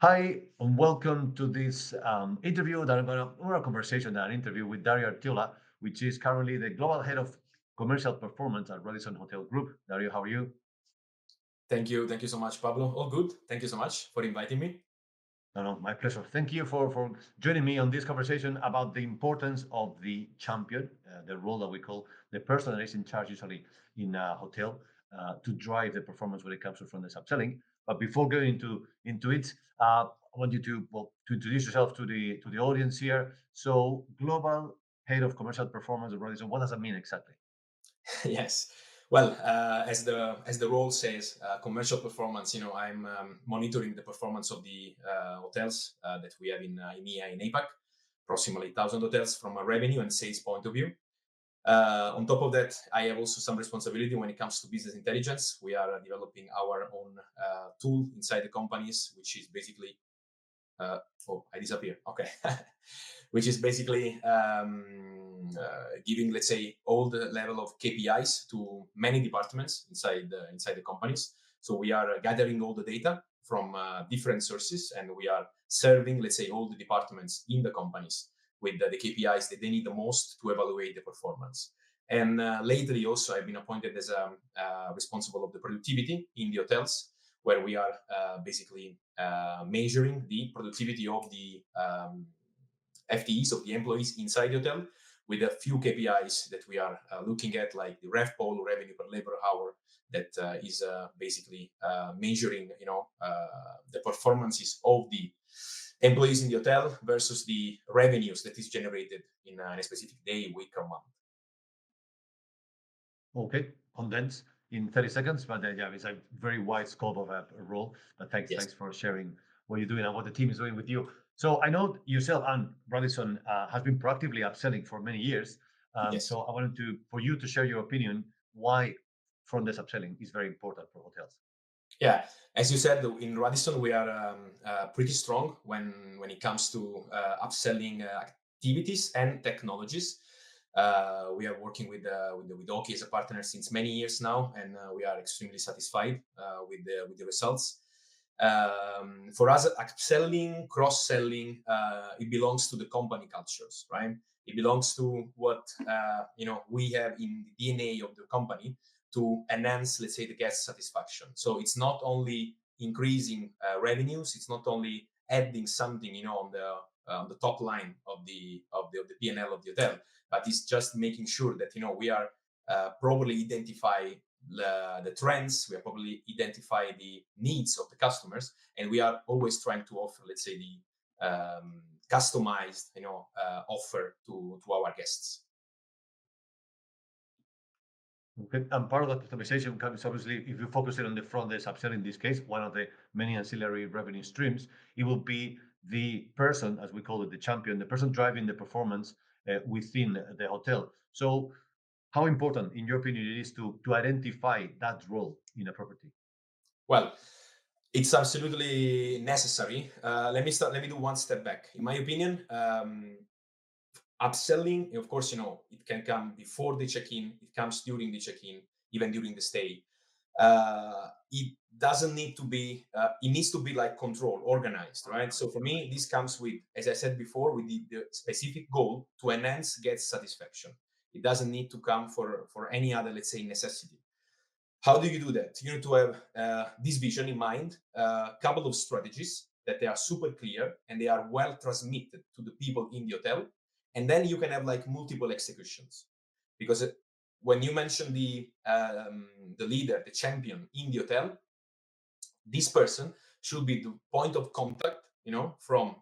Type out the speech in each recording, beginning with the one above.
Hi, and welcome to this interview that I'm going to, or a conversation, an interview with Dario Artiola, which is currently the global head of commercial performance at Radisson Hotel Group. Dario, how are you? Thank you so much, Pablo. All good. Thank you so much for inviting me. No, no, my pleasure. Thank you for joining me on this conversation about the importance of the champion, the role that we call the person that is in charge usually in a hotel to drive the performance when it comes to front desk upselling. But before going into it, I want you to introduce yourself to the audience here. So, global head of commercial performance at Radisson. What does that mean exactly? Yes. Well, as the role says, commercial performance. I'm monitoring the performance of the hotels that we have in EMEA and APAC, approximately 1,000 hotels from a revenue and sales point of view. On top of that, I have also some responsibility when it comes to business intelligence. We are developing our own tool inside the companies, which is basically oh, I disappear. Okay. Which is basically giving, let's say, all the level of KPIs to many departments inside the companies. So we are gathering all the data from different sources, and we are serving, let's say, all the departments in the companies with the KPIs that they need the most to evaluate the performance. And lately, also, I've been appointed as responsible of the productivity in the hotels, where we are basically measuring the productivity of the FTEs, of the employees inside the hotel, with a few KPIs that we are looking at, like the RevPol, revenue per labor hour, that is basically measuring, the performances of the employees in the hotel versus the revenues that is generated in a specific day, week, or month. Okay, condense in 30 seconds, but yeah, it's a very wide scope of a role. But Yes. thanks for sharing what you're doing and what the team is doing with you. So I know yourself and Radisson has been proactively upselling for many years. Yes. So I wanted for you to share your opinion why front desk upselling is very important for hotels. Yeah, as you said, in Radisson we are pretty strong when it comes to upselling activities and technologies. We are working with Oaky as a partner since many years now, and we are extremely satisfied with the results. For us, upselling, cross-selling, it belongs to the company cultures, right? It belongs to what we have in the DNA of the company to enhance, let's say, the guest satisfaction. So it's not only increasing revenues, it's not only adding something, on the top line of the P&L of the hotel, but it's just making sure that we are properly identify the trends, we are probably identify the needs of the customers, and we are always trying to offer, let's say, the customized, offer to our guests. Okay. And part of that customization comes obviously if you focus it on the front desk upsell in this case, one of the many ancillary revenue streams, it will be the person, as we call it, the champion, the person driving the performance within the hotel. So how important, in your opinion, it is to identify that role in a property? Well, it's absolutely necessary. Let me do one step back. In my opinion, upselling, of course, it can come before the check-in, it comes during the check-in, even during the stay. It doesn't need to be, it needs to be like controlled, organized, right? So for me, this comes with, as I said before, with the specific goal to enhance guest satisfaction. It doesn't need to come for any other, let's say, necessity. How do you do that? You need to have this vision in mind, a couple of strategies that they are super clear and they are well transmitted to the people in the hotel. And then you can have like multiple executions. Because when you mention the leader, the champion in the hotel, this person should be the point of contact, from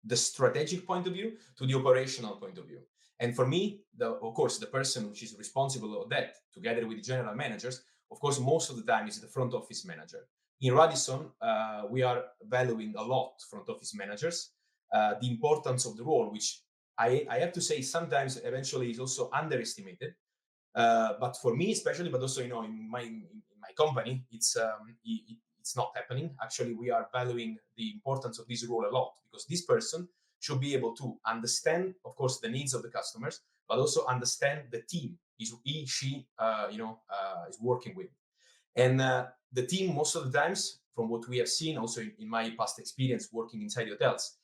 the strategic point of view to the operational point of view. And for me, of course, the person which is responsible of that, together with the general managers, of course, most of the time is the front office manager. In Radisson, we are valuing a lot front office managers, the importance of the role, which I have to say sometimes eventually is also underestimated. But for me, especially, but also in my company, it's not happening. Actually, we are valuing the importance of this role a lot because this person should be able to understand, of course, the needs of the customers, but also understand the team she is working with. And the team, most of the times, from what we have seen, also in my past experience working inside hotels,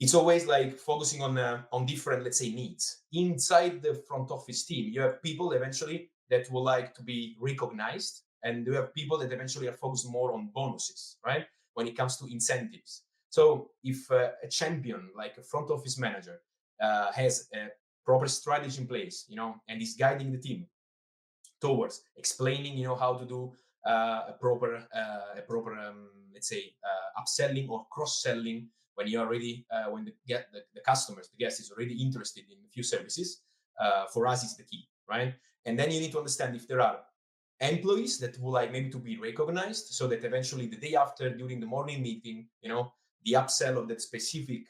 it's always like focusing on different, let's say, needs inside the front office team. You have people eventually that will like to be recognized, and you have people that eventually are focused more on bonuses, right, when it comes to incentives. So if a champion like a front office manager has a proper strategy in place, and is guiding the team towards explaining, how to do a proper let's say upselling or cross selling when you are already when the customers, the guest is already interested in a few services. For us is the key, right? And then you need to understand if there are employees that would like maybe to be recognized, so that eventually the day after, during the morning meeting, the upsell of that specific,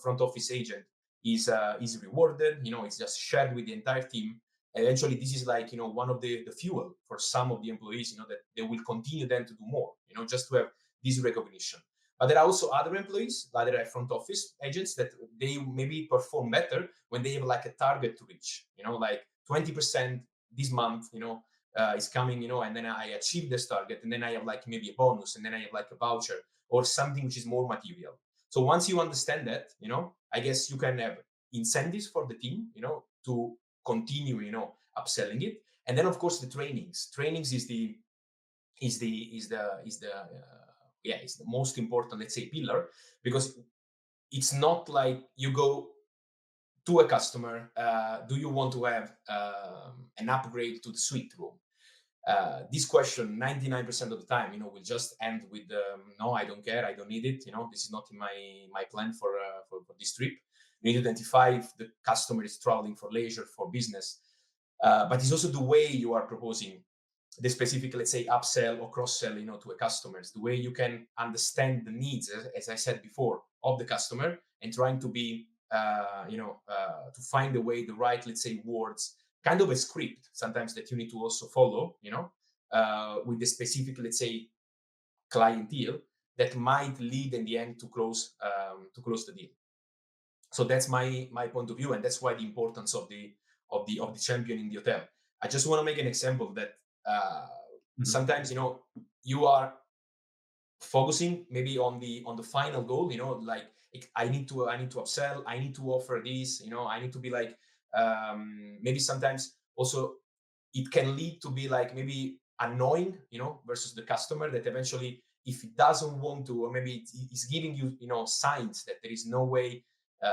front office agent is rewarded, it's just shared with the entire team. Eventually this is like, one of the fuel for some of the employees, that they will continue then to do more, just to have this recognition. But there are also other employees, other front office agents, that they maybe perform better when they have like a target to reach, like 20% this month, is coming, and then I achieve this target, and then I have like maybe a bonus, and then I have like a voucher or something which is more material. So once you understand that, I guess you can have incentives for the team, to continue, upselling it. And then of course the trainings is the most important, let's say, pillar, because it's not like you go to a customer, do you want to have an upgrade to the suite room? This question 99% of the time, will just end with no, I don't care, I don't need it, this is not in my plan for this trip. You need to identify if the customer is traveling for leisure, for business, but it's also the way you are proposing the specific, let's say, upsell or cross sell, to a customers, the way you can understand the needs, as I said before, of the customer, and trying to be to find a way, the right, let's say, words, kind of a script sometimes that you need to also follow, with the specific, let's say, clientele that might lead in the end to close the deal. So that's my point of view, and that's why the importance of the champion in the hotel. I just want to make an example that Mhm. sometimes, you are focusing maybe on the final goal, like I need to upsell, I need to offer this, I need to be like, maybe sometimes also it can lead to be like maybe annoying, versus the customer, that eventually, if it doesn't want to, or maybe it's giving you, signs that there is no way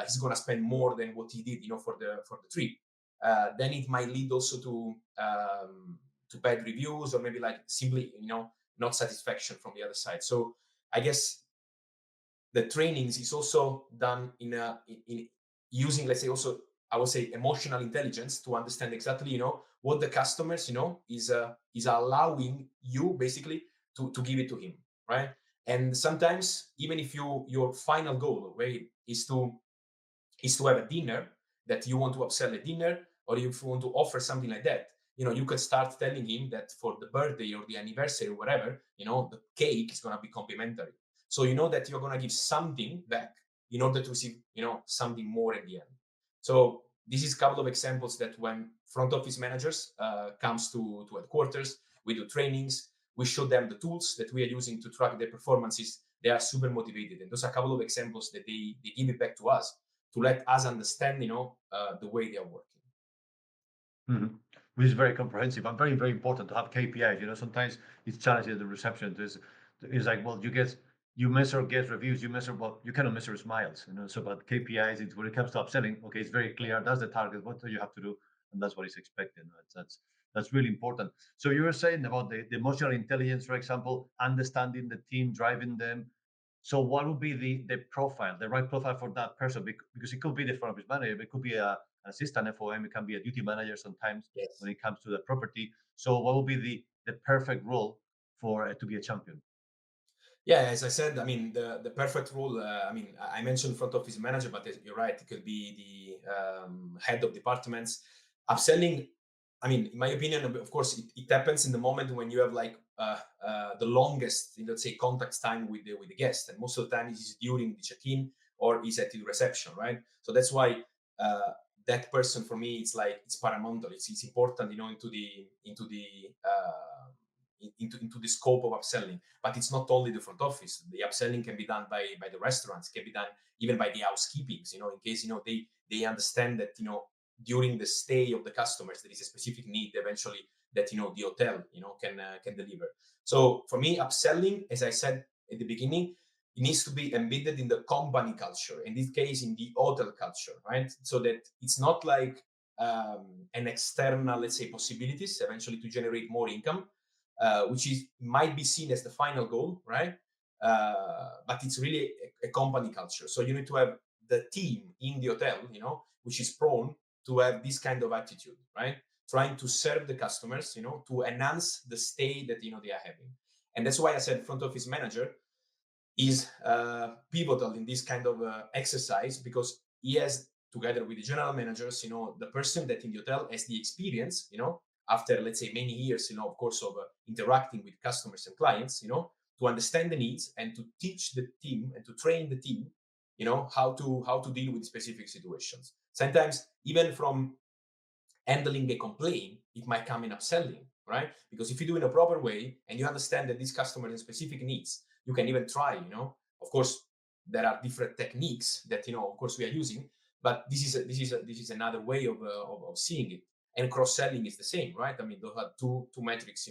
he's going to spend more than what he did, for the trip, then it might lead also to bad reviews, or maybe like simply, not satisfaction from the other side. So I guess the trainings is also done in using, let's say, also, I would say, emotional intelligence, to understand exactly, what the customers, is allowing you basically to give it to him, right? And sometimes, even if your final goal, right, is to have a dinner, that you want to upsell a dinner, or if you want to offer something like that, you can start telling him that for the birthday or the anniversary or whatever, the cake is going to be complimentary. So you know that you're going to give something back in order to receive, something more at the end. So this is a couple of examples that when front office managers comes to headquarters, we do trainings, we show them the tools that we are using to track their performances. They are super motivated, and those are a couple of examples that they give it back to us, to let us understand, the way they are working. Mhm. Which is very comprehensive and very, very important to have KPIs. Sometimes it's challenging the reception. It's like, well, you measure guest reviews, you measure, well, you cannot measure smiles. So, but KPIs, it's when it comes to upselling, okay, it's very clear. That's the target. What do you have to do? And that's what is expected. That's really important. So you were saying about the emotional intelligence, for example, understanding the team, driving them. So what would be the profile, the right profile for that person? Because it could be the front office manager, but it could be an assistant FOM, it can be a duty manager sometimes Yes. when it comes to the property. So what would be the perfect role for to be a champion? Yeah, as I said, I mean, the perfect role. I mean, I mentioned front office manager, but you're right. It could be the head of departments. Upselling. I mean, in my opinion, of course, it happens in the moment when you have like the longest, let's say, contact time with the guest, and most of the time it is during the check-in or is at the reception, right? So that's why that person, for me, it's like it's paramount. It's important, into the into the scope of upselling. But it's not only the front office. The upselling can be done by the restaurants, can be done even by the housekeepings. In case they understand that during the stay of the customers there is a specific need eventually that the hotel can deliver. So for me, upselling, as I said at the beginning, it needs to be embedded in the company culture, in this case in the hotel culture, right? So that it's not like an external, let's say, possibilities eventually to generate more income, which is might be seen as the final goal, right? But it's really a company culture. So you need to have the team in the hotel, which is prone to have this kind of attitude, right? Trying to serve the customers, to enhance the stay that they are having. And that's why I said front office manager is pivotal in this kind of exercise, because he has, together with the general managers, the person that in the hotel has the experience, after, let's say, many years, of course, of interacting with customers and clients, to understand the needs and to teach the team and to train the team, how to deal with specific situations. Sometimes even from handling a complaint, it might come in upselling, right? Because if you do it in a proper way and you understand that this customer has specific needs, you can even try, Of course, there are different techniques that, of course, we are using, but this is another way of seeing it. And cross-selling is the same, right? I mean, those are two metrics,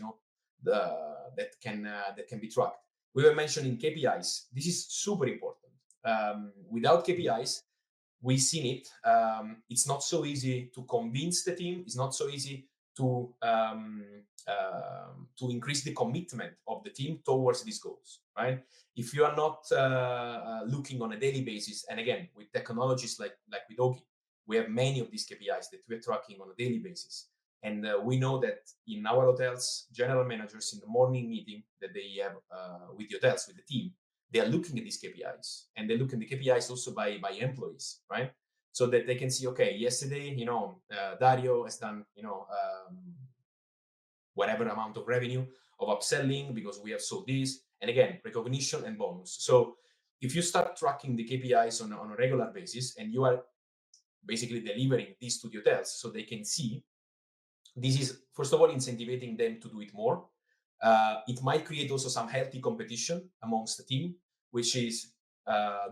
that can be tracked. We were mentioning KPIs. This is super important. Without KPIs, we've seen it. It's not so easy to convince the team. It's not so easy to increase the commitment of the team towards these goals, right? If you are not looking on a daily basis, and again, with technologies like with Oaky, we have many of these KPIs that we're tracking on a daily basis. And we know that in our hotels, general managers in the morning meeting that they have with the hotels, with the team, they are looking at these KPIs, and they look at the KPIs also by employees, right? So that they can see, okay, yesterday, Dario has done, whatever amount of revenue of upselling because we have sold this, and again, recognition and bonus. So if you start tracking the KPIs on a regular basis, and you are basically delivering this to the hotels so they can see, this is, first of all, incentivizing them to do it more. It might create also some healthy competition amongst the team, which is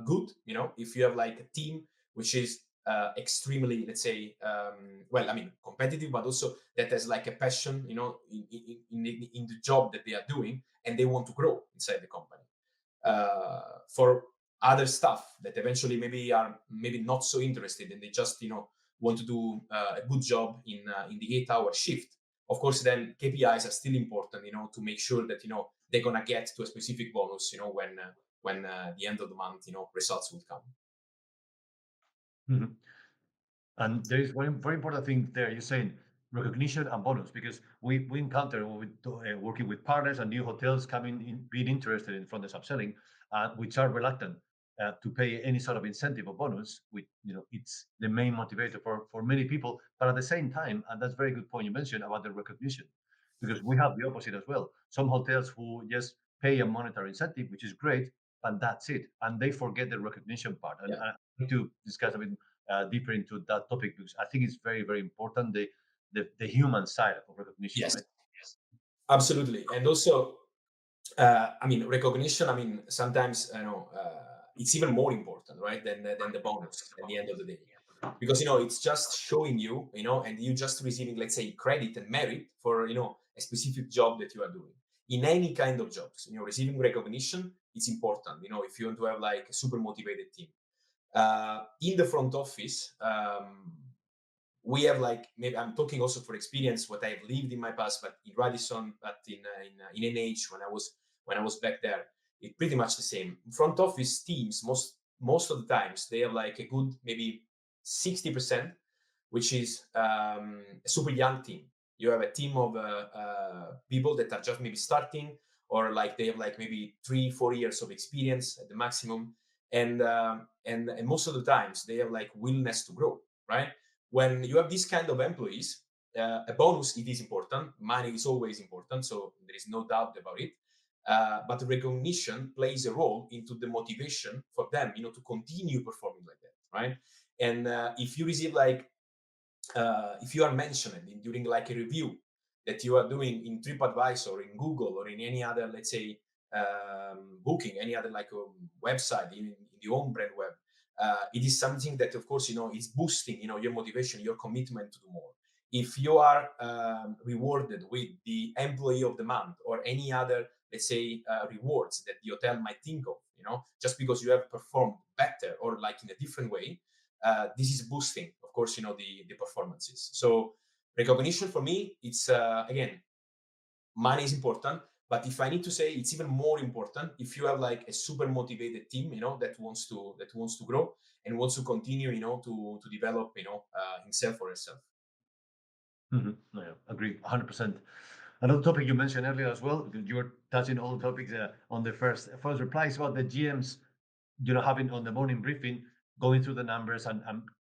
good. If you have like a team which is extremely, let's say, competitive, but also that has like a passion, in the job that they are doing, and they want to grow inside the company. For other stuff that eventually maybe not so interested, and they just want to do a good job in the 8-hour shift. Of course, then KPIs are still important, to make sure that they're gonna get to a specific bonus, when the end of the month, results will come. Mhm. And there is one very important thing there. You're saying recognition and bonus, because we encounter when we working with partners and new hotels coming in, being interested in front desk upselling, which are reluctant to pay any sort of incentive or bonus. With it's the main motivator for many people. But at the same time, and that's a very good point you mentioned about the recognition, because we have the opposite as well. Some hotels who just pay a monetary incentive, which is great, and that's it, and they forget the recognition part. And Yeah. I need to discuss a bit deeper into that topic, because I think it's very, very important, the human side of recognition, Yes, right? absolutely. And also, recognition. Sometimes it's even more important, right, than the bonus at the end of the day, because it's just showing you, and you just receiving, let's say, credit and merit for a specific job that you are doing. In any kind of jobs, receiving recognition, it's important. If you want to have like a super motivated team. In the front office, we have like, maybe I'm talking also for experience what I've lived in my past, but in Radisson, but in NH when I was back there, it's pretty much the same. Front office teams, most of the times, they have like a good maybe 60%, which is a super young team. You have a team of people that are just maybe starting, or like they have like maybe 3-4 years of experience at the maximum, and most of the times they have like willingness to grow, right? When you have these kind of employees, a bonus, it is important. Money is always important, so there is no doubt about it. But recognition plays a role into the motivation for them, to continue performing like that, right? And if you receive like, if you are mentioned during like a review that you are doing in TripAdvisor or in Google or in any other, let's say, booking, any other like website, in the own brand web, it is something that, of course, is boosting, your motivation, your commitment to do more. If you are rewarded with the employee of the month or any other, let's say, rewards that the hotel might think of, just because you have performed better or like in a different way, this is boosting, of course, the performances. So recognition for me, it's again, money is important, but if I need to say, it's even more important if you have like a super motivated team, that wants to grow and wants to continue, to develop, himself or herself. Yeah, agree, 100%. Another topic you mentioned earlier as well, because you were touching all the topics on the first replies about the GMs, having on the morning briefing, going through the numbers and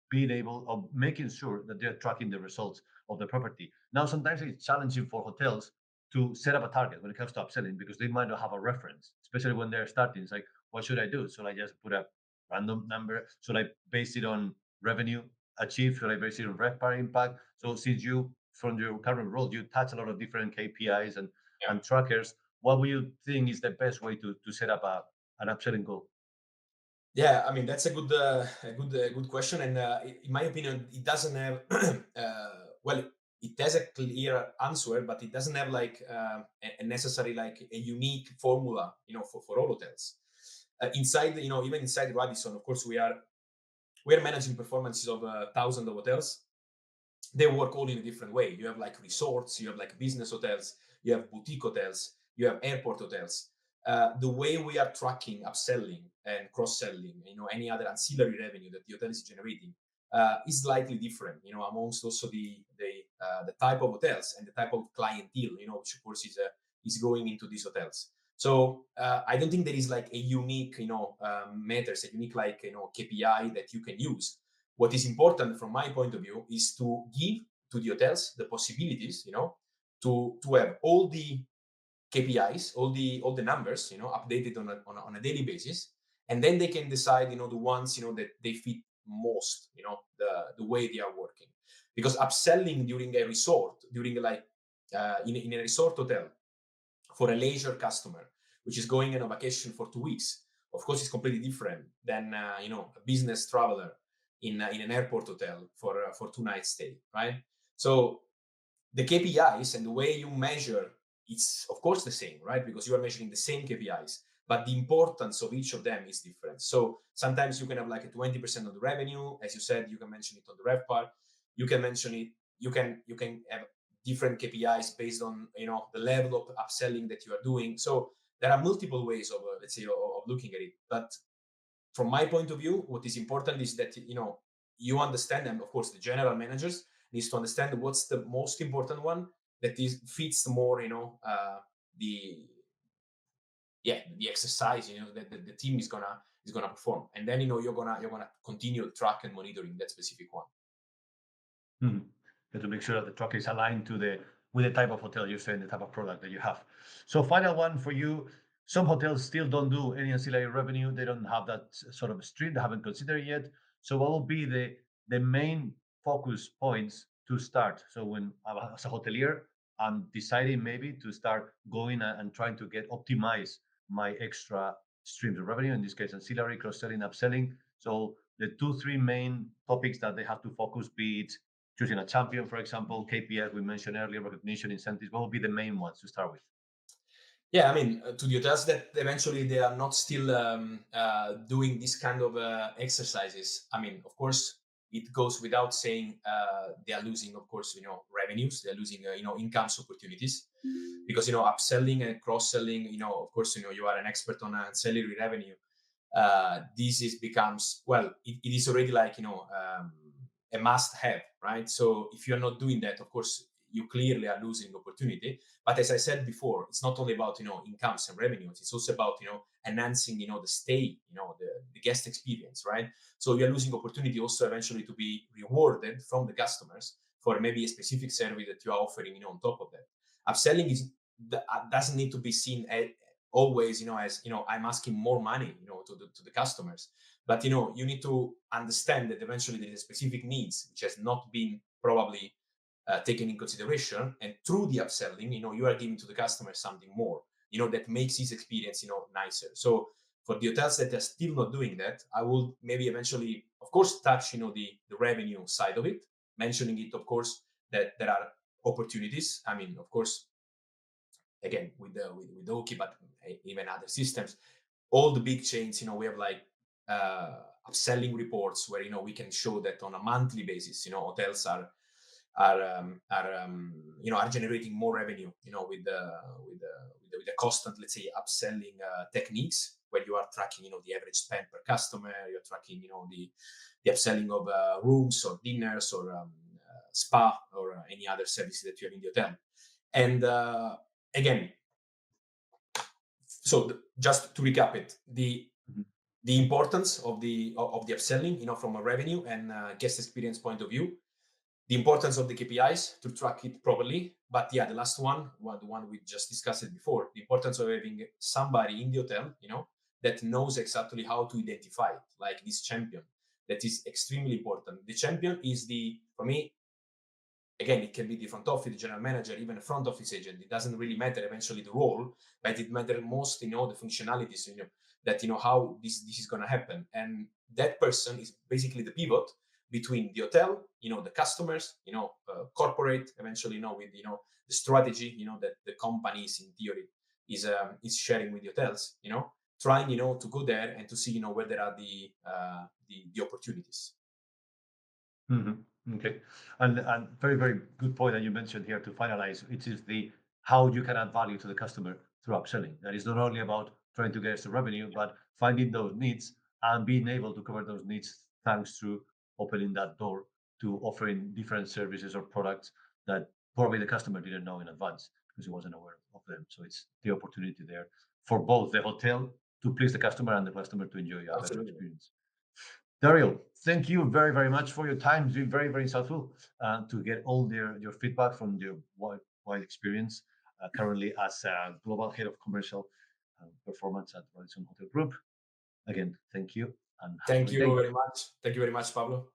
being able of making sure that they're tracking the results of the property. Now, sometimes it's challenging for hotels to set up a target when it comes to upselling because they might not have a reference, especially when they're starting. It's like, what should I do? Should I just put a random number? Should I base it on revenue achieved? Should I base it on RevPAR impact? So since you, from your current role, you touch a lot of different KPIs Yeah. and trackers, what would you think is the best way to set up an upselling goal? Yeah, I mean that's a good question, and in my opinion, it doesn't have well, it has a clear answer, but it doesn't have like a necessary like a unique formula, for all hotels. Inside, even inside Radisson, of course, we are managing performances of thousands of hotels. They work all in a different way. You have like resorts, you have like business hotels, you have boutique hotels, you have airport hotels. The way we are tracking upselling and cross-selling, any other ancillary revenue that the hotel is generating, is slightly different, amongst also the type of hotels and the type of clientele, which of course is going into these hotels. So I don't think there is like a unique, matters, a unique like KPI that you can use. What is important from my point of view is to give to the hotels the possibilities, to have all the KPIs, all the numbers, updated on a daily basis, and then they can decide, the ones, that they fit most, the way they are working. Because upselling during a resort, during like in a resort hotel for a leisure customer, which is going on a vacation for 2 weeks, of course, it's completely different than a business traveler in an airport hotel for 2 nights stay, right? So the KPIs and the way you measure, it's of course the same, right? Because you are measuring the same KPIs, but the importance of each of them is different. So sometimes you can have like a 20% of the revenue, as you said, you can mention it on the RevPAR. You can mention it. You can have different KPIs based on the level of upselling that you are doing. So there are multiple ways of let's say of looking at it. But from my point of view, what is important is that you understand, and of course the general managers needs to understand what's the most important one that is fits more, the the exercise, that the team is gonna perform, and then you're gonna continue to track and monitoring that specific one. Mhm. And to make sure that the truck is aligned to the with the type of hotel you're saying, the type of product that you have. So final one for you. Some hotels still don't do any ancillary revenue. They don't have that sort of stream. They haven't considered it yet. So what will be the main focus points to start? So when as a hotelier, I'm deciding maybe to start going and trying to get optimize my extra streams of revenue, in this case, ancillary, cross-selling, upselling. So the two, three main topics that they have to focus, be it choosing a champion, for example, KPIs we mentioned earlier, recognition, incentives, what will be the main ones to start with? Yeah, I mean, to the hotels that eventually they are not still doing this kind of exercises. I mean, of course, it goes without saying they are losing, of course, revenues. They are losing, incomes opportunities, because upselling and cross selling. Of course, you are an expert on ancillary revenue. This is becomes, well, it is already like a must have, right? So if you're not doing that, of course you clearly are losing opportunity. But as I said before, it's not only about incomes and revenues, it's also about enhancing the stay, the guest experience, right? So you're losing opportunity also eventually to be rewarded from the customers for maybe a specific service that you are offering on top of that. Upselling doesn't need to be seen always as I'm asking more money to the customers, but you need to understand that eventually there is specific needs which has not been probably taken in consideration, and through the upselling, you are giving to the customer something more, that makes his experience, nicer. So for the hotels that are still not doing that, I will maybe eventually, of course, touch, the revenue side of it, mentioning it, of course, that there are opportunities. I mean, of course, again, with Oaky, but even other systems, all the big chains, we have like upselling reports where we can show that on a monthly basis, hotels are generating more revenue, with the constant, let's say, upselling techniques, where you are tracking, the average spend per customer, you're tracking, the upselling of rooms or dinners or spa or any other services that you have in the hotel. And again, so just to recap it, the importance of the upselling, from a revenue and guest experience point of view, the importance of the KPIs to track it properly. But yeah, the last one, the one we just discussed it before, the importance of having somebody in the hotel, that knows exactly how to identify it, like this champion. That is extremely important. The champion is for me, again, it can be the front office, the general manager, even a front office agent. It doesn't really matter eventually the role, but it matters most, the functionalities, that, how this is going to happen. And that person is basically the pivot between the hotel, the customers, corporate, eventually, with, the strategy, that the companies in theory is sharing with the hotels, trying, to go there and to see, where there are the opportunities. Mm-hmm. Okay, and very very good point that you mentioned here to finalize. It is the how you can add value to the customer through upselling. That is not only about trying to get us to revenue, but finding those needs and being able to cover those needs thanks to opening that door to offering different services or products that probably the customer didn't know in advance because he wasn't aware of them. So it's the opportunity there for both the hotel to please the customer and the customer to enjoy a better Absolutely. experience. Dario, thank you very, very much for your time. It's been very, very insightful to get all your feedback from your wide experience currently as a global head of commercial performance at Radisson Hotel Group. Again, thank you and have a Thank great you day. very much. Thank you very much, Pablo.